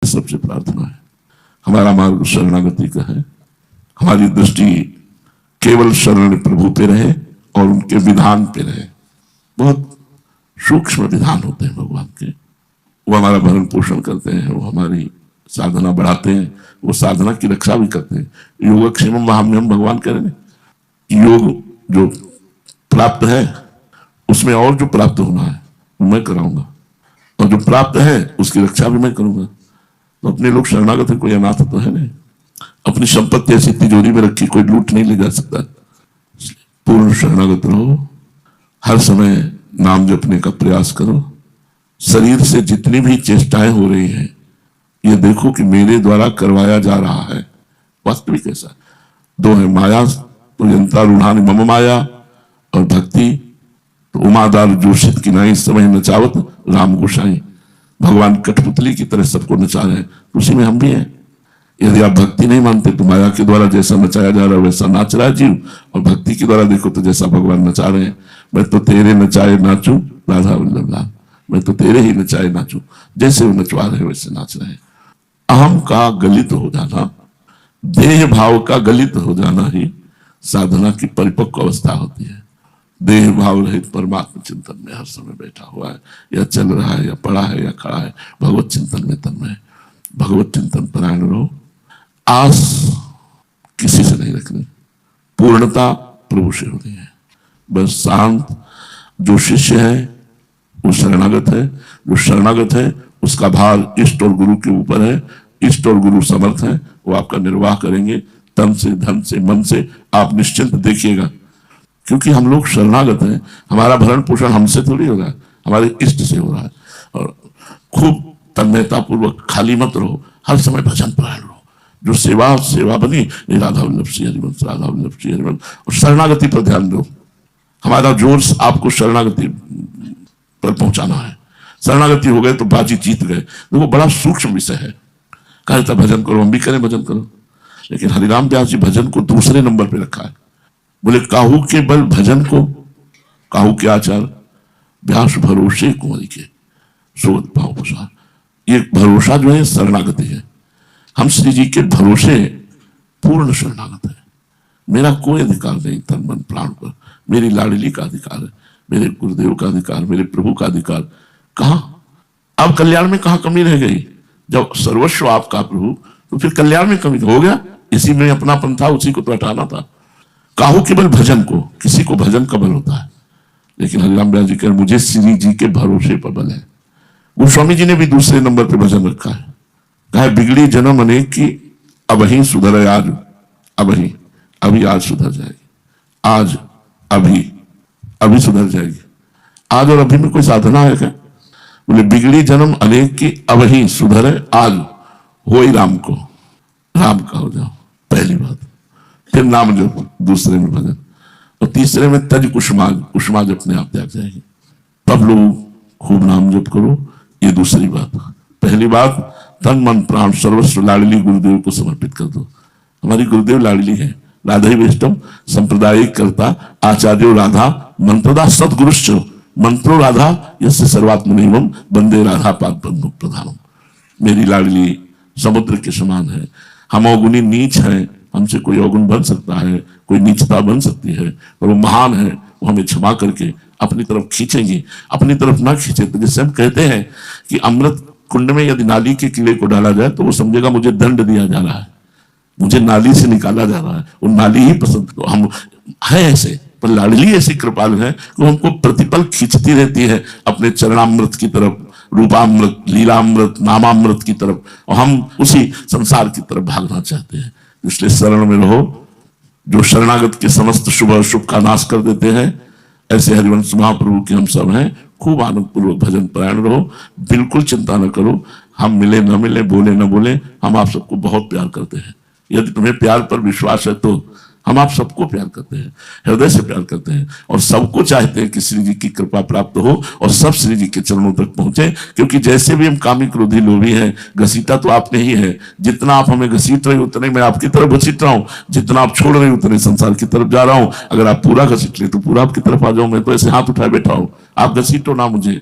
सबसे प्रार्थना है, हमारा मार्ग शरणागति का है, हमारी दृष्टि केवल शरण प्रभु पे रहे और उनके विधान पे रहे। बहुत सूक्ष्म विधान होते हैं भगवान के, वो हमारा भरण पोषण करते हैं, वो हमारी साधना बढ़ाते हैं, वो साधना की रक्षा भी करते हैं। योगक्षेमम महाम्यम भगवान कह रहे हैं, योग जो प्राप्त है उसमें और जो प्राप्त होना है वो मैं कराऊंगा, और जो प्राप्त है उसकी रक्षा भी मैं करूंगा। तो अपने लोग शरणागत है, कोई अनाथ तो है नहीं, अपनी संपत्ति ऐसी तिजोरी में रखी कोई लूट नहीं ले जा सकता। पूर्ण शरणागत रहो, हर समय नाम जपने का प्रयास करो। शरीर से जितनी भी चेष्टाएं हो रही हैं ये देखो कि मेरे द्वारा करवाया जा रहा है। वास्तविक ऐसा दो है, माया तो यंत्रा रूढ़ानी मम माया, और भक्ति तो उमादार जोशित की नाई समय नचावत राम गोसाई। भगवान कठपुतली की तरह सबको नचा रहे हैं, उसी में हम भी हैं। यदि आप भक्ति नहीं मानते तो माया के द्वारा जैसा नचाया जा रहा है वैसा नाच रहा है जीव, और भक्ति के द्वारा देखो तो जैसा भगवान नचा रहे हैं। मैं तो तेरे नचाए नाचू राधा वल्लभ लाल, मैं तो तेरे ही नचाए नाचू, जैसे वो नचवा रहे वैसे नाच रहे हैं। अहम का गलित हो जाना, देह भाव का गलित हो जाना ही साधना की परिपक्व अवस्था होती है। देह भाव रहित परमात्मा चिंतन में हर समय बैठा हुआ है, या चल रहा है, या पड़ा है, या खड़ा है, भगवत चिंतन में तन्मय, भगवत चिंतन परायण रहो। आस किसी से नहीं रखनी, पूर्णता प्रभु से होती है। बस शांत, जो शिष्य है वो शरणागत है, जो शरणागत है उसका भार इष्ट और गुरु के ऊपर है। इष्ट और गुरु समर्थ है, वो आपका निर्वाह करेंगे तन से, धन से, मन से। आप निश्चिंत देखिएगा, क्योंकि हम लोग शरणागत हैं, हमारा भरण पोषण हमसे थोड़ी हो रहा है, हमारे इष्ट से हो रहा है। और खूब तन्मयता पूर्वक खाली मत रहो, हर समय भजन परायण रहो। जो सेवा बनी, राधा वल्लभ श्री हरिवंश, राधा वल्लभ श्री हरिवंश। और शरणागति पर ध्यान दो, हमारा जोर आपको शरणागति पर पहुंचाना है। शरणागति हो गए तो बाजी जीत गए। देखो बड़ा सूक्ष्म विषय है, कहता भजन करो, हम भी करें भजन करो, लेकिन हरिराम व्यास जी भजन को दूसरे नंबर पे रखा है। बोले काहू के बल भजन को, काहू के आचार व्यास भरोसे कुंवरी के सोत भाव प्रसार। ये भरोसा जो है शरणागति है। हम श्री जी के भरोसे पूर्ण शरणागत है। मेरा कोई अधिकार नहीं तन मन प्राण पर, मेरी लाडली का अधिकार है, मेरे गुरुदेव का अधिकार, मेरे प्रभु का अधिकार। कहां अब कल्याण में कहां कमी रह गई? जब सर्वस्व आपका प्रभु, तो फिर कल्याण में कमी हो गया? इसी में अपनापन था, उसी को तो हटाना था। काहू के बल भजन को, किसी को भजन का बल होता है, लेकिन हरिराम व्यास जी कह मुझे श्री जी के भरोसे पर बल है। गोस्वामी जी ने भी दूसरे नंबर पे भजन रखा है, कहा बिगड़ी जन्म अनेक की अब ही सुधर आज, अभी आज सुधर जाएगी, आज अभी सुधर जाएगी। आज और अभी में कोई साधना है क्या? बोले बिगड़ी जन्म अनेक की अब ही सुधरे आज, हो ही राम को, राम का हो जाओ, पहली बात। फिर नाम जप, दूसरे में भजन, और तीसरे में तज कुसुमाज अपने आप त्याग जाएगी। तब लोग खूब नाम जप करो, ये दूसरी बात। पहली बात तन मन प्राण सर्वस्व लाडली गुरुदेव को समर्पित कर दो। हमारी गुरुदेव लाडली है, राधा वेष्टम संप्रदायिक करता आचार्यो राधा मंत्रदा सदगुरुश्च, मंत्रो राधा यस्य सर्वात्मनिवम वंदे राधा पाद बंधु प्रधानम। मेरी लाडली समुद्र के समान है। हम अवगुणी नीच हैं, हमसे कोई अवगुण बन सकता है, कोई नीचता बन सकती है, और वो महान है, वो हमें क्षमा करके अपनी तरफ खींचेंगी। अपनी तरफ ना खींचे तो जैसे हम कहते हैं कि अमृत कुंड में यदि नाली के कीड़े को डाला जाए तो वो समझेगा मुझे दंड दिया जा रहा है, मुझे नाली से निकाला जा रहा है, वो नाली ही पसंद। तो हम है ऐसे, पर लाडली ऐसी कृपालु है कि हमको प्रतिपल खींचती रहती है अपने चरणामृत की तरफ, रूपामृत, लीलामृत, नामामृत की तरफ, और हम उसी संसार की तरफ भागना चाहते हैं। इसलिए शरण में रहो, जो शरणागत के समस्त शुभ अशुभ का नाश कर देते हैं, ऐसे हरिवंश महाप्रभु के हम सब हैं। खूब आनंद पूर्वक भजन परायण रहो, बिल्कुल चिंता न करो। हम मिले न मिले, बोले न बोले, हम आप सबको बहुत प्यार करते हैं। यदि तुम्हें प्यार पर विश्वास है तो हम आप सबको प्यार करते हैं, हृदय से प्यार करते हैं, और सबको चाहते हैं कि श्री जी की कृपा प्राप्त हो और सब श्री जी के चरणों तक पहुंचे। क्योंकि जैसे भी हम कामी क्रोधी लोभी हैं, घसीटा तो आपने ही है। जितना आप हमें घसीट रहे उतने मैं आपकी तरफ घसीट रहा हूं, जितना आप छोड़ रहे उतने संसार की तरफ जा रहा हूं। अगर आप पूरा घसीट ले तो पूरा आपकी तरफ आ जाऊं। मैं तो ऐसे हाथ उठाए बैठा हूं, आप घसीटो ना मुझे,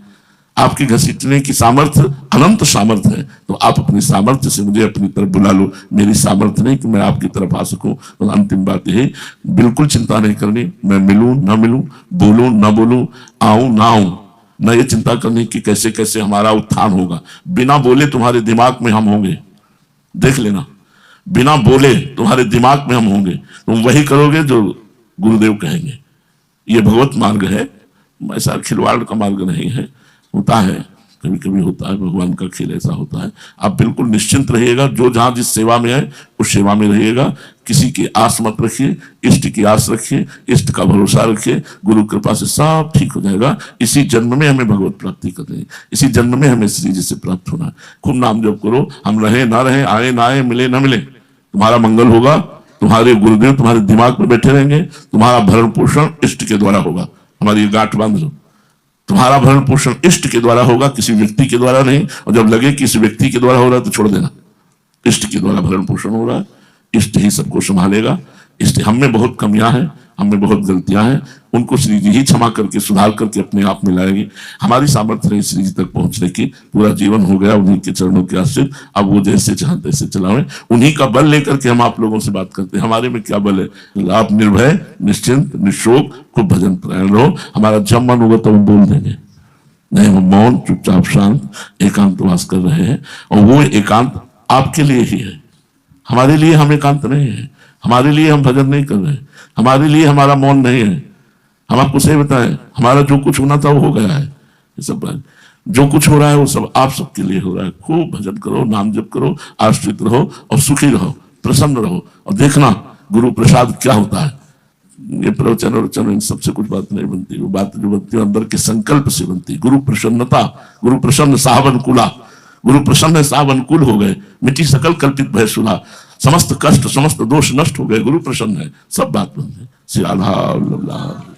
आपके घसीटने की सामर्थ्य अनंत सामर्थ्य है, तो आप अपनी सामर्थ्य से मुझे अपनी तरफ बुला लो। मेरी सामर्थ्य नहीं कि मैं आपकी तरफ आ सकूं। तो अंतिम बात यही, बिल्कुल चिंता नहीं करनी, मैं मिलूं ना मिलूं, बोलूं ना बोलूं, आऊं ना आऊं, न ये चिंता करनी कि कैसे कैसे हमारा उत्थान होगा। बिना बोले तुम्हारे दिमाग में हम होंगे, देख लेना, बिना बोले तुम्हारे दिमाग में हम होंगे। तुम वही करोगे जो गुरुदेव कहेंगे। ये भगवत मार्ग है, ऐसा खिलवाड़ का मार्ग नहीं है। होता है, कभी कभी होता है, भगवान का खेल ऐसा होता है। आप बिल्कुल निश्चिंत रहिएगा, जो जहां जिस सेवा में है उस सेवा में रहिएगा। किसी की आस मत रखिए, इष्ट की आस रखिए, इष्ट का भरोसा रखिए। गुरु कृपा से सब ठीक हो जाएगा। इसी जन्म में हमें भगवत प्राप्ति करनी है, इसी जन्म में हमें श्री जी से प्राप्त होना है। खूब नाम जप करो, हम रहे ना रहे, आए ना आए, मिले ना मिले, तुम्हारा मंगल होगा। तुम्हारे गुरुदेव तुम्हारे दिमाग में बैठे रहेंगे। तुम्हारा भरण पोषण इष्ट के द्वारा होगा। हमारी ये गांठ बांध लो, तुम्हारा भरण पोषण इष्ट के द्वारा होगा, किसी व्यक्ति के द्वारा नहीं। और जब लगे कि इस व्यक्ति के द्वारा हो रहा है तो छोड़ देना। इष्ट के द्वारा भरण पोषण हो रहा है, इष्ट ही सबको संभालेगा। इष्ट, हम में बहुत कमियां हैं, हम में बहुत गलतियां हैं, उनको श्री जी ही क्षमा करके सुधार करके अपने आप में लाएगी। हमारी सामर्थ्य रही श्री जी तक पहुंचने की, पूरा जीवन हो गया उन्हीं के चरणों के आश्रित। अब वो जैसे चाहते तैसे चलावे, उन्हीं का बल लेकर के हम आप लोगों से बात करते हैं। हमारे में क्या बल है? आप निर्भय, निश्चिंत, निशोक, खूब भजन परायण रहो। हमारा जब मन होगा तो हम बोल देंगे, नहीं हम मौन चुपचाप शांत एकांतवास कर रहे हैं। और वो एकांत आपके लिए ही है, हमारे लिए हम एकांत नहीं है। हमारे लिए हम भजन नहीं कर रहे, हमारे लिए हमारा मौन नहीं है। हम आपको सही बताएं, हमारा जो कुछ होना था वो हो गया है। ये सब जो कुछ हो रहा है वो सब आप सबके लिए हो रहा है। खूब भजन करो, नाम जप करो, आश्रित रहो और सुखी रहो, प्रसन्न रहो। और देखना गुरु प्रसाद क्या होता है। ये प्रवचन और वचन इन सबसे कुछ बात नहीं बनती, वो बात जो बनती है अंदर के संकल्प से बनती। गुरु प्रसन्नता, गुरु प्रसन्न साहब अनुकूला, गुरु प्रसन्न साहब अनुकूल हो गए, मिट्टी सकल कल्पित भय सुना, समस्त कष्ट समस्त दोष नष्ट हो गए, गुरु प्रसन्न है, सब बात बनती है। श्री राधा।